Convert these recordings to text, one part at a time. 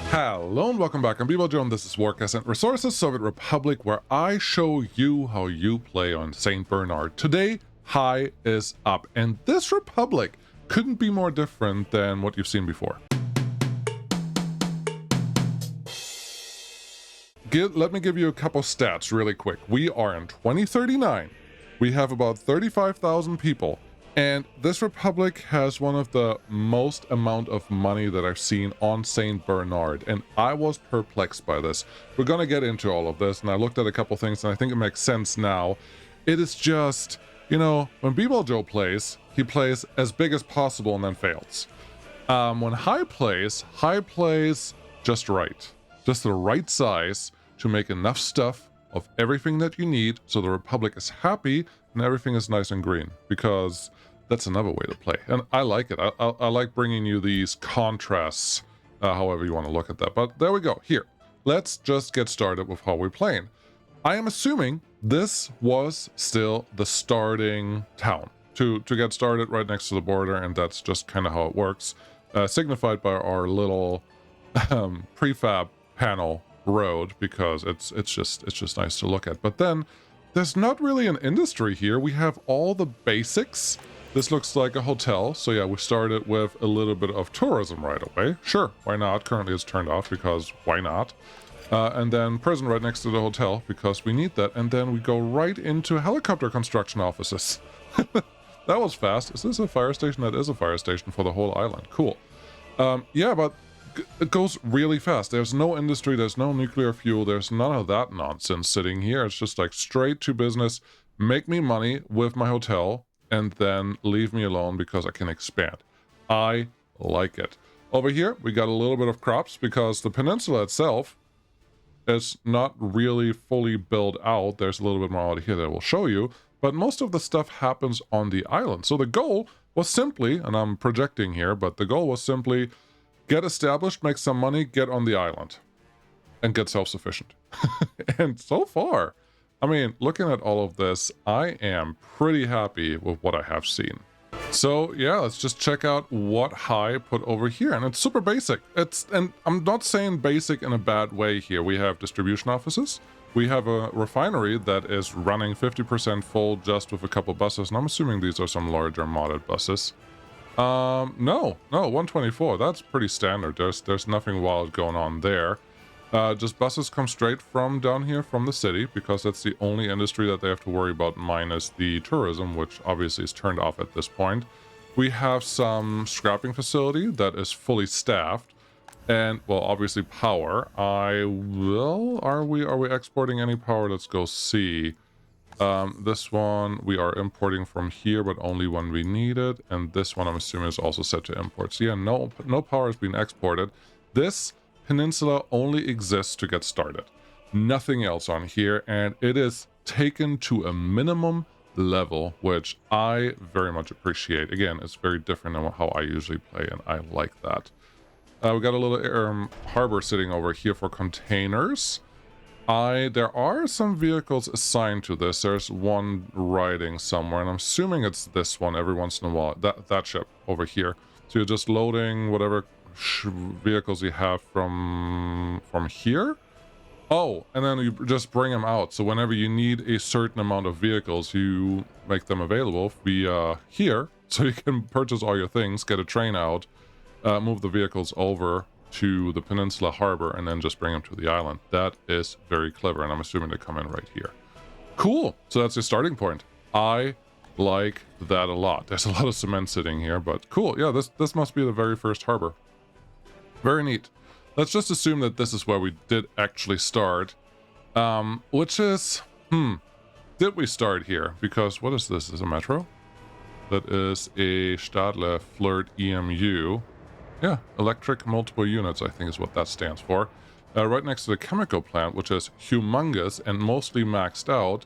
Hello and welcome back. I'm bballjo and this is Warcast and Resources Soviet Republic, where I show you how you play on St. Bernard. Today, high is up, and this republic couldn't be more different than what you've seen before. Let me give you a couple stats really quick. We are in 2039. We have about 35,000 people. And this republic has one of the most amount of money that I've seen on St. Bernard, and I was perplexed by this. We're going to get into all of this, and I looked at a couple things, and I think it makes sense now. It is just, you know, when bballjo plays, he plays as big as possible and then fails. When High plays just right. Just the right size to make enough stuff of everything that you need so the republic is happy and everything is nice and green, because that's another way to play, and I like it. I like bringing you these contrasts, however you want to look at that. But there we go. Here, let's just get started with how we're playing. I am assuming this was still the starting town to get started right next to the border, and that's just kind of how it works, signified by our little prefab panel road, because it's just nice to look at. But then there's not really an industry here. We have all the basics. This looks like a hotel, so yeah, we started with a little bit of tourism right away. Sure, why not? Currently it's turned off because why not? And then prison right next to the hotel because we need that. And then we go right into helicopter construction offices. That was fast. Is this a fire station? That is a fire station for the whole island. Cool. Yeah, but it goes really fast. There's no industry, there's no nuclear fuel, there's none of that nonsense sitting here. It's just like straight to business, make me money with my hotel, and then leave me alone because I can expand. I like it. Over here, we got a little bit of crops because the peninsula itself is not really fully built out. There's a little bit more out here that I will show you, but most of the stuff happens on the island. So the goal was simply, and I'm projecting here, but the goal was simply get established, make some money, get on the island, and get self-sufficient. And so far, I mean, looking at all of this, I am pretty happy with what I have seen. So yeah, let's just check out what High put over here, and it's super basic. And I'm not saying basic in a bad way here. We have distribution offices. We have a refinery that is running 50% full just with a couple buses, and I'm assuming these are some larger modded buses. No, 124. That's pretty standard. There's nothing wild going on there. Just buses come straight from down here from the city, because that's the only industry that they have to worry about, minus the tourism, which obviously is turned off at this point. We have some scrapping facility that is fully staffed, and well, obviously power. Are we exporting any power? Let's go see. This one we are importing from here, but only when we need it, and this one I'm assuming is also set to import. So yeah, no power has been exported. This peninsula only exists to get started. Nothing else on here, and it is taken to a minimum level, which I very much appreciate. Again, it's very different than how I usually play, and I like that. We got a little harbor sitting over here for containers. There are some vehicles assigned to this. There's one riding somewhere, and I'm assuming it's this one every once in a while. That ship over here. So you're just loading whatever vehicles you have from here. Oh, and then you just bring them out. So whenever you need a certain amount of vehicles, you make them available via here. So you can purchase all your things, get a train out, move the vehicles over to the peninsula harbor, and then just bring them to the island. That is very clever, and I'm assuming they come in right here. Cool. So that's the starting point. I like that a lot. There's a lot of cement sitting here, but cool. Yeah, this must be the very first harbor. Very neat. Let's just assume that this is where we did actually start. Which is, did we start here? Because what is this? Is a metro? That is a Stadler Flirt EMU. Yeah, electric multiple units, I think is what that stands for. Right next to the chemical plant, which is humongous and mostly maxed out.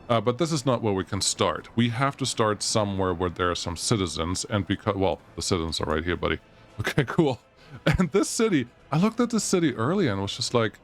But this is not where we can start. We have to start somewhere where there are some citizens, and because, well, the citizens are right here, buddy. Okay, cool. And this city, I looked at this city earlier and was just like,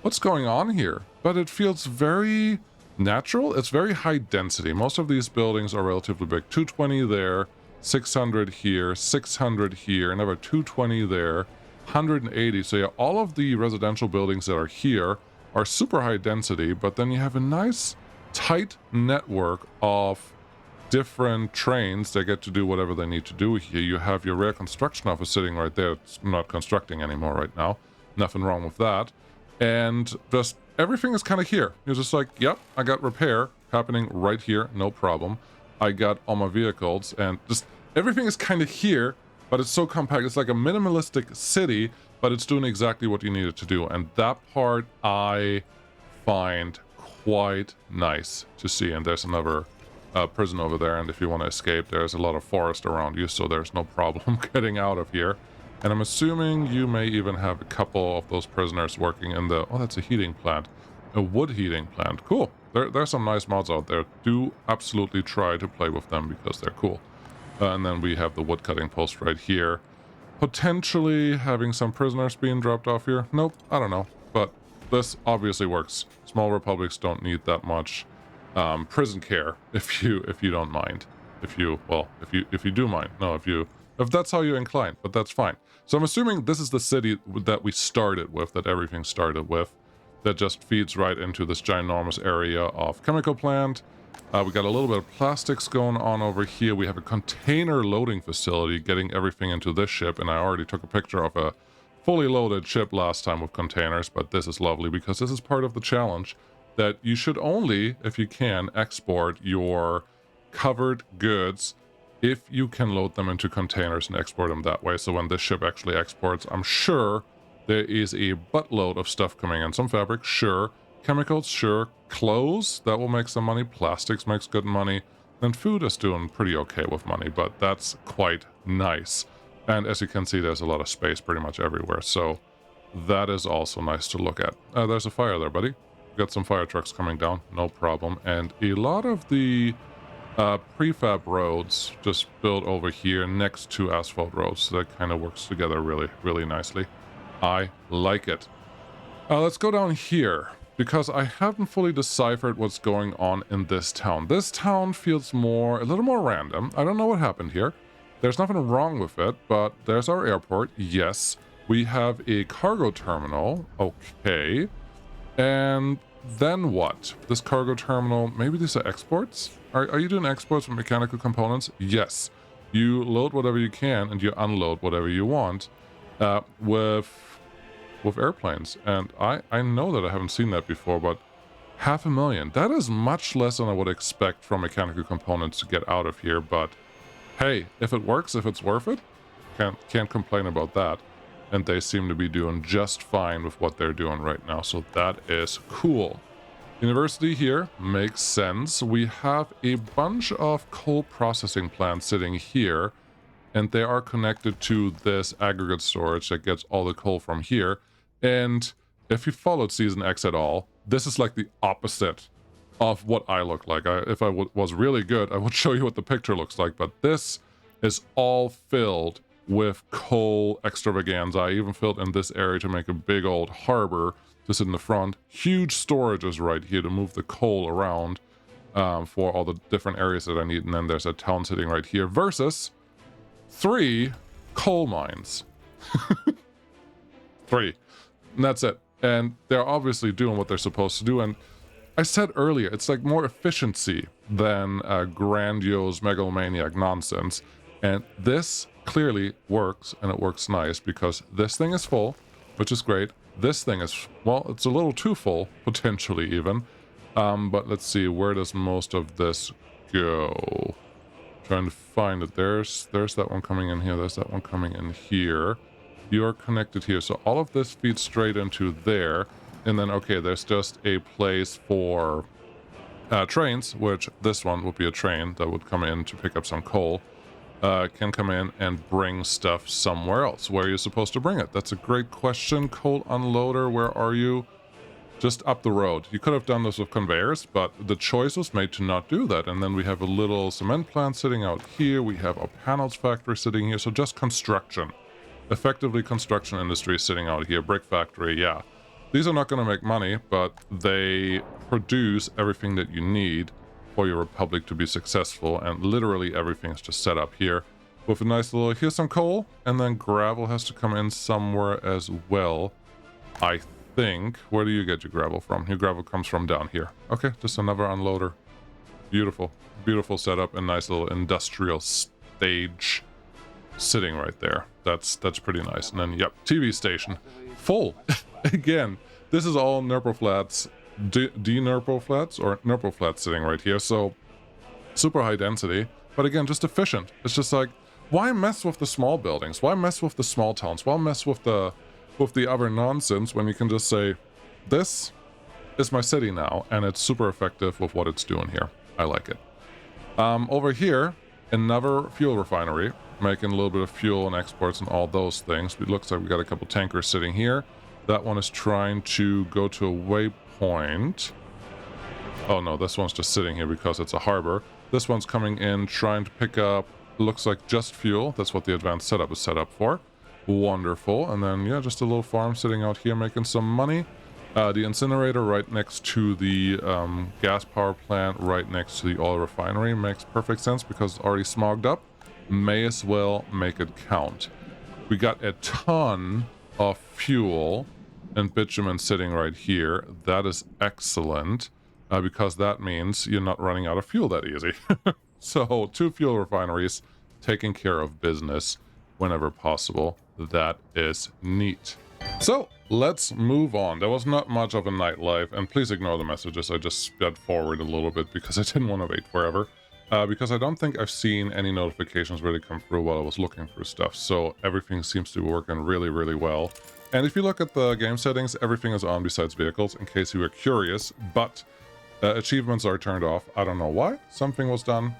what's going on here? But it feels very natural. It's very high density. Most of these buildings are relatively big. 220 there, 600 here, 600 here, another 220 there, 180. So yeah, all of the residential buildings that are here are super high density, but then you have a nice tight network of different trains that get to do whatever they need to do here. You have your rear construction office sitting right there. It's not constructing anymore right now. Nothing wrong with that. And just everything is kind of here. You're just like, yep, I got repair happening right here, no problem. I got all my vehicles, and just everything is kind of here, but it's so compact. It's like a minimalistic city, but it's doing exactly what you need it to do. And that part I find quite nice to see. And there's another prison over there, and if you want to escape, there's a lot of forest around you, so there's no problem getting out of here. And I'm assuming you may even have a couple of those prisoners working in the... Oh, that's a heating plant. A wood heating plant. Cool. There's some nice mods out there. Do absolutely try to play with them because they're cool. And then we have the wood cutting post right here. Potentially having some prisoners being dropped off here. Nope, I don't know. But this obviously works. Small republics don't need that much prison care if you don't mind. If you do mind. No, if that's how you incline, but that's fine. So I'm assuming this is the city that we started with, that everything started with, that just feeds right into this ginormous area of chemical plant. We got a little bit of plastics going on over here. We have a container loading facility getting everything into this ship, and I already took a picture of a fully loaded ship last time with containers, but this is lovely because this is part of the challenge that you should only, if you can, export your covered goods if you can load them into containers and export them that way. So when this ship actually exports, I'm sure there is a buttload of stuff coming in. Some fabric, sure. Chemicals, sure. Clothes, that will make some money. Plastics makes good money. And food is doing pretty okay with money, but that's quite nice. And as you can see, there's a lot of space pretty much everywhere. So that is also nice to look at. There's a fire there, buddy. Got some fire trucks coming down, no problem. And a lot of the prefab roads just built over here next to asphalt roads. So that kind of works together really, really nicely. I like it. Let's go down here, because I haven't fully deciphered what's going on in this town. This town feels a little more random. I don't know what happened here. There's nothing wrong with it, but there's our airport. Yes, we have a cargo terminal. Okay. And then what? This cargo terminal, maybe these are exports? Are you doing exports with mechanical components? Yes. You load whatever you can and you unload whatever you want with airplanes. And I know that I haven't seen that before, but 500,000. That is much less than I would expect from mechanical components to get out of here. But hey, if it works, if it's worth it, can't complain about that. And they seem to be doing just fine with what they're doing right now. So that is cool. University here makes sense. We have a bunch of coal processing plants sitting here, and they are connected to this aggregate storage that gets all the coal from here. And if you followed Season X at all, this is like the opposite of what I look like. If I was really good, I would show you what the picture looks like, but this is all filled with coal extravaganza. I even filled in this area to make a big old harbor to sit in the front. Huge storages right here to move the coal around for all the different areas that I need. And then there's a town sitting right here versus 3 coal mines. 3. And that's it. And they're obviously doing what they're supposed to do. And I said earlier, it's like more efficiency than grandiose megalomaniac nonsense. And this clearly works, and it works nice because this thing is full, which is great. This thing is, well, it's a little too full, potentially even. But let's see, where does most of this go? Trying to find it. There's that one coming in here. There's that one coming in here. You're connected here. So all of this feeds straight into there. And then, okay, there's just a place for trains, which this one would be a train that would come in to pick up some coal. Can come in and bring stuff somewhere else. Where are you supposed to bring it? That's a great question. Coal unloader, where are you? Just up the road. You could have done this with conveyors, but the choice was made to not do that. And then we have a little cement plant sitting out here. We have a panels factory sitting here. So just construction. Effectively, construction industry sitting out here. Brick factory, yeah. These are not going to make money, but they produce everything that you need for your republic to be successful, and literally everything is just set up here with a nice little, here's some coal, and then gravel has to come in somewhere as well, I think. Where do you get your gravel from? Your gravel comes from down here. Okay, just another unloader. Beautiful. Beautiful setup and nice little industrial stage sitting right there. That's pretty nice. And then, yep, TV station. Full. Again, this is all Nerpo flats, de-Nerpo flats, or Nerpo flats sitting right here. So, super high density. But again, just efficient. It's just like, why mess with the small buildings? Why mess with the small towns? Why mess with the other nonsense when you can just say, this is my city now, and it's super effective with what it's doing here. I like it. Over here, another fuel refinery, making a little bit of fuel and exports and all those things. It looks like we got a couple tankers sitting here. That one is trying to go to a waypoint. Oh no, this one's just sitting here because it's a harbor. This one's coming in, trying to pick up, looks like just fuel. That's what the advanced setup is set up for. Wonderful. And then, yeah, just a little farm sitting out here making some money. The incinerator right next to the gas power plant, right next to the oil refinery, makes perfect sense because it's already smogged up. May as well make it count. We got a ton of fuel and bitumen sitting right here. That is excellent because that means you're not running out of fuel that easy. So 2 fuel refineries taking care of business whenever possible. That is neat. So let's move on. There was not much of a nightlife, and please ignore the messages. I just sped forward a little bit because I didn't want to wait forever. Because I don't think I've seen any notifications really come through while I was looking through stuff. So everything seems to be working really, really well. And if you look at the game settings, everything is on besides vehicles, in case you were curious. But achievements are turned off. I don't know why. Something was done.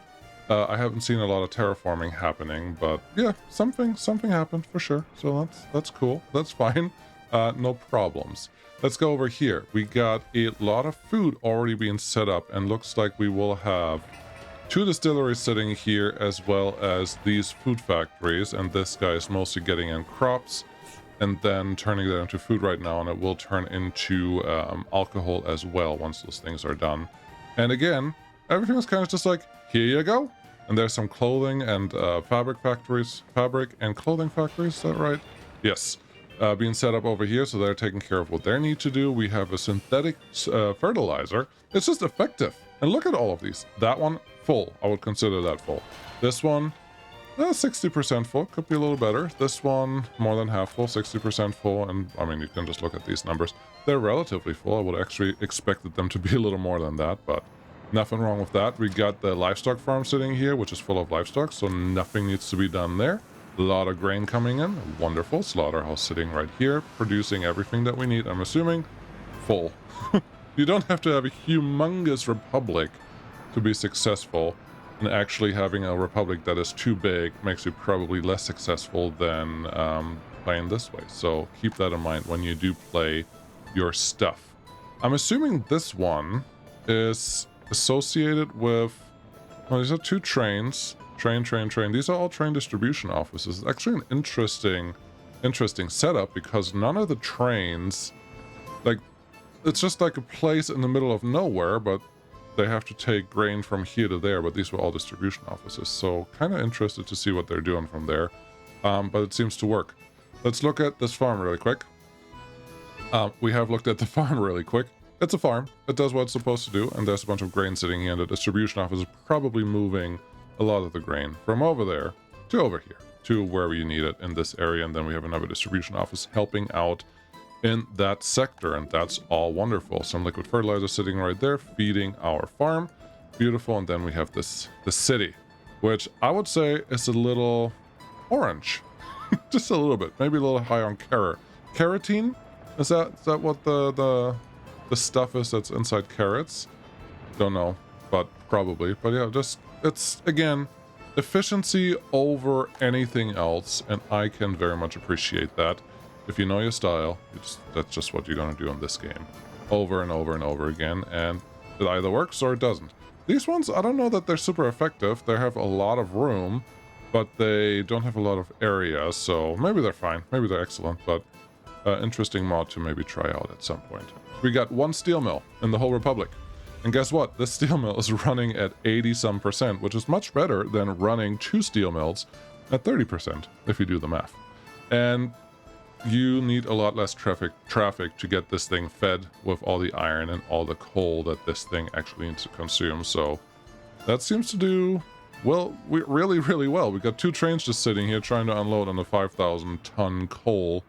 I haven't seen a lot of terraforming happening, but yeah, something happened for sure. So that's cool. That's fine. No problems. Let's go over here. We got a lot of food already being set up, and looks like we will have 2 distilleries sitting here, as well as these food factories. And this guy is mostly getting in crops and then turning that into food right now, and it will turn into alcohol as well once those things are done. And again, everything is kind of just like, here you go. And there's some clothing and fabric and clothing factories, is that right? Yes. Being set up over here, so they're taking care of what they need to do. We have a synthetic fertilizer. It's just effective. And look at all of these. That one, full. I would consider that full. This one, 60% full. Could be a little better. This one, more than half full, 60% full. And, I mean, you can just look at these numbers. They're relatively full. I would actually expected them to be a little more than that, but nothing wrong with that. We got the livestock farm sitting here, which is full of livestock, so nothing needs to be done there. A lot of grain coming in. Wonderful. Slaughterhouse sitting right here, producing everything that we need. I'm assuming full. You don't have to have a humongous republic to be successful, and actually having a republic that is too big makes you probably less successful than playing this way. So keep that in mind when you do play your stuff. I'm assuming this one is associated with, well, these are 2 trains. Train. These are all train distribution offices. It's actually an interesting setup, because none of the trains, like, it's just like a place in the middle of nowhere, but they have to take grain from here to there, but these were all distribution offices. So kind of interested to see what they're doing from there. But it seems to work. Let's look at this farm really quick. We have looked at the farm really quick. It's a farm. It does what it's supposed to do, and there's a bunch of grain sitting here, and the distribution office is probably moving a lot of the grain from over there to over here, to wherever you need it in this area. And then we have another distribution office helping out in that sector, and that's all wonderful. Some liquid fertilizer sitting right there, feeding our farm. Beautiful. And then we have the city, which I would say is a little orange. Just a little bit, maybe a little high on carotene. Is that what the stuff is that's inside carrots? Don't know, but probably. But yeah, just, it's, again, efficiency over anything else, and I can very much appreciate that. If you know your style, that's just what you're going to do in this game. Over and over and over again, and it either works or it doesn't. These ones, I don't know that they're super effective. They have a lot of room, but they don't have a lot of area, so maybe they're fine. Maybe they're excellent, but interesting mod to maybe try out at some point. We got 1 steel mill in the whole Republic. And guess what? This steel mill is running at 80-some%, which is much better than running 2 steel mills at 30% if you do the math. And you need a lot less traffic to get this thing fed with all the iron and all the coal that this thing actually needs to consume. So that seems to do well, really well. We got 2 trains just sitting here trying to unload on the 5,000 ton coal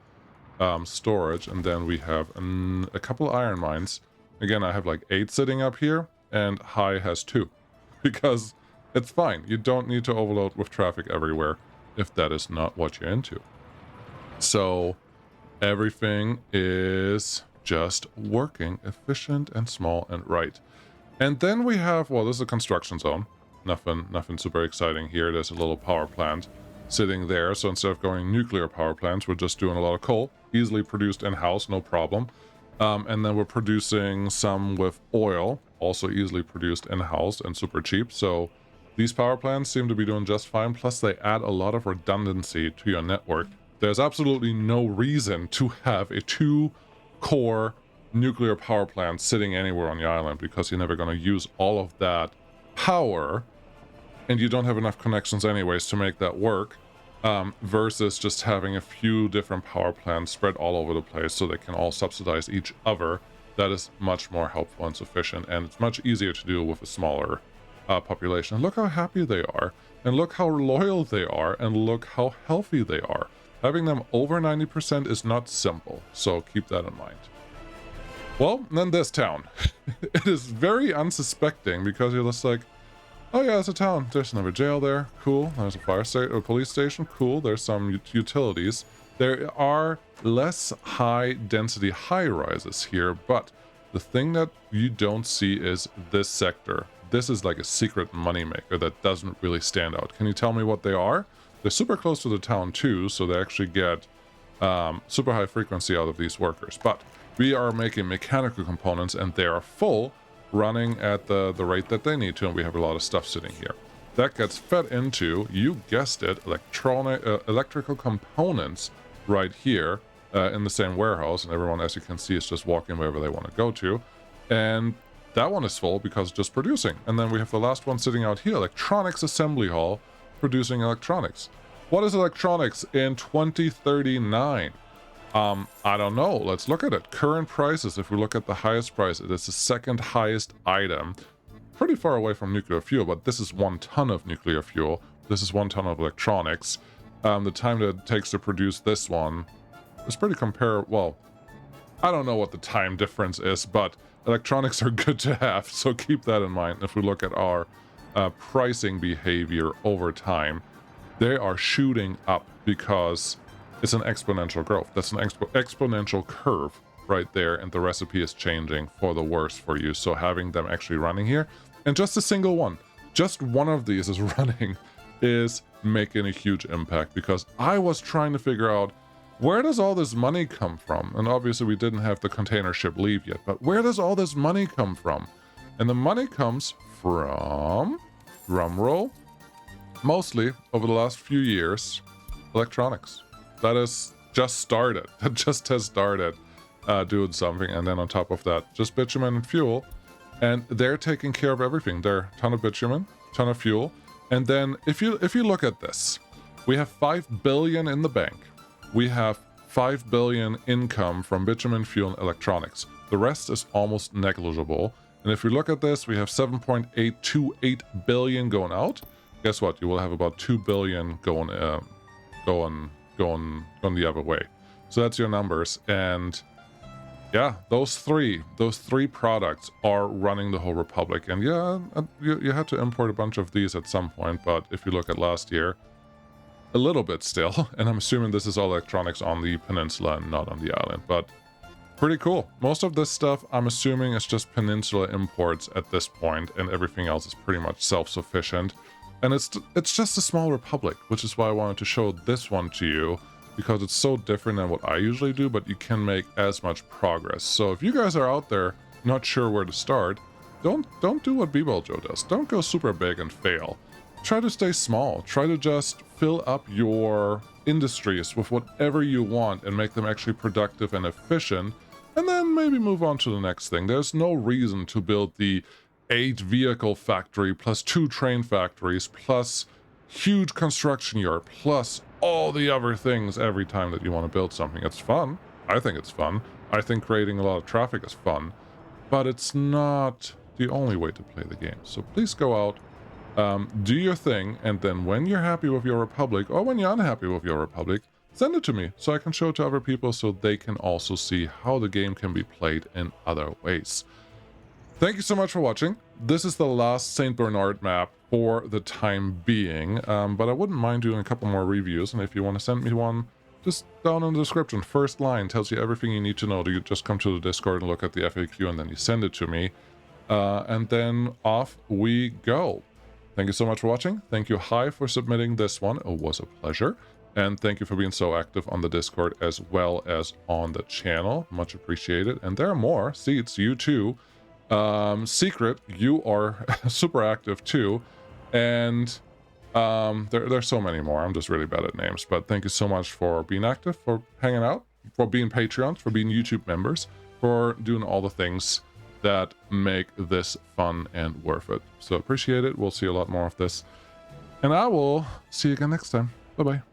storage, and then we have a couple iron mines. Again, I have like 8 sitting up here, and High has 2 because it's fine. You don't need to overload with traffic everywhere if that is not what you're into. So everything is just working efficient and small and right. And then we have, well, this is a construction zone. Nothing super exciting here. There's a little power plant sitting there. So instead of going nuclear power plants, we're just doing a lot of coal, easily produced in-house, no problem. And then we're producing some with oil, also easily produced in-house and super cheap. So these power plants seem to be doing just fine. Plus they add a lot of redundancy to your network. There's absolutely no reason to have a 2-core nuclear power plant sitting anywhere on the island, because you're never going to use all of that power, and you don't have enough connections anyways to make that work, versus just having a few different power plants spread all over the place so they can all subsidize each other. That is much more helpful and sufficient, and it's much easier to do with a smaller population. Look how happy they are, and look how loyal they are, and look how healthy they are. Having them over 90% is not simple, so keep that in mind. Well, then this town. It is very unsuspecting, because you're just like, oh yeah, it's a town. There's another jail there. Cool. There's a fire station, a police station. Cool. There's some utilities. There are less high density high rises here, but the thing that you don't see is this sector. This is like a secret moneymaker that doesn't really stand out. Can you tell me what they are? They're super close to the town too, so they actually get super high frequency out of these workers. But we are making mechanical components, and they are full, running at the rate that they need to, and we have a lot of stuff sitting here. That gets fed into, you guessed it, electrical components right here in the same warehouse, and everyone, as you can see, is just walking wherever they want to go to. And that one is full because it's just producing. And then we have the last one sitting out here, electronics assembly hall, producing electronics. What is electronics in 2039? I don't know. Let's look at it. Current prices, if we look at the highest price, it is the second highest item. Pretty far away from nuclear fuel, but this is 1 ton of nuclear fuel. This is 1 ton of electronics. The time that it takes to produce this one is pretty comparable. Well, I don't know what the time difference is, but electronics are good to have, so keep that in mind. If we look at our pricing behavior over time, they are shooting up because it's an exponential growth. That's an exponential curve right there, and the recipe is changing for the worse for you. So having them actually running here, and just a single one, just one of these is running, is making a huge impact, because I was trying to figure out, where does all this money come from? And obviously we didn't have the container ship leave yet, but where does all this money come from? And the money comes from, drumroll, mostly over the last few years, electronics. That has just started. That just has started doing something. And then on top of that, just bitumen and fuel. And they're taking care of everything. They're a ton of bitumen, ton of fuel. And then if you look at this, we have 5 billion in the bank. We have 5 billion income from bitumen, fuel, and electronics. The rest is almost negligible. And if we look at this, we have 7.828 billion going out. Guess what? You will have about 2 billion going the other way. So that's your numbers. And yeah, those three products are running the whole republic. And yeah, you had to import a bunch of these at some point, but if you look at last year, a little bit still. And I'm assuming this is all electronics on the peninsula and not on the island, but pretty cool. Most of this stuff, I'm assuming, is just peninsula imports at this point, and everything else is pretty much self-sufficient. And it's just a small republic, which is why I wanted to show this one to you, because it's so different than what I usually do, but you can make as much progress. So if you guys are out there not sure where to start, don't do what bballjo does. Don't go super big and fail. Try to stay small. Try to just fill up your industries with whatever you want and make them actually productive and efficient, and then maybe move on to the next thing. There's no reason to build the 8 vehicle factory plus 2 train factories plus huge construction yard, plus all the other things every time that you want to build something. It's fun. I think it's fun. I think creating a lot of traffic is fun, but it's not the only way to play the game. So please go out, do your thing, and then when you're happy with your republic, or when you're unhappy with your republic, send it to me so I can show it to other people so they can also see how the game can be played in other ways. Thank you so much for watching. This is the last St. Bernard map for the time being, but I wouldn't mind doing a couple more reviews, and if you want to send me one, just down in the description, first line tells you everything you need to know. You just come to the Discord and look at the FAQ, and then you send it to me, and then off we go. Thank you so much for watching. Thank you, Hi, for submitting this one. It was a pleasure. And thank you for being so active on the Discord as well as on the channel. Much appreciated. And there are more. Seeds, you too. Secret, you are super active too. And there's so many more. I'm just really bad at names. But thank you so much for being active, for hanging out, for being Patreons, for being YouTube members, for doing all the things that make this fun and worth it. So appreciate it. We'll see a lot more of this. And I will see you again next time. Bye-bye.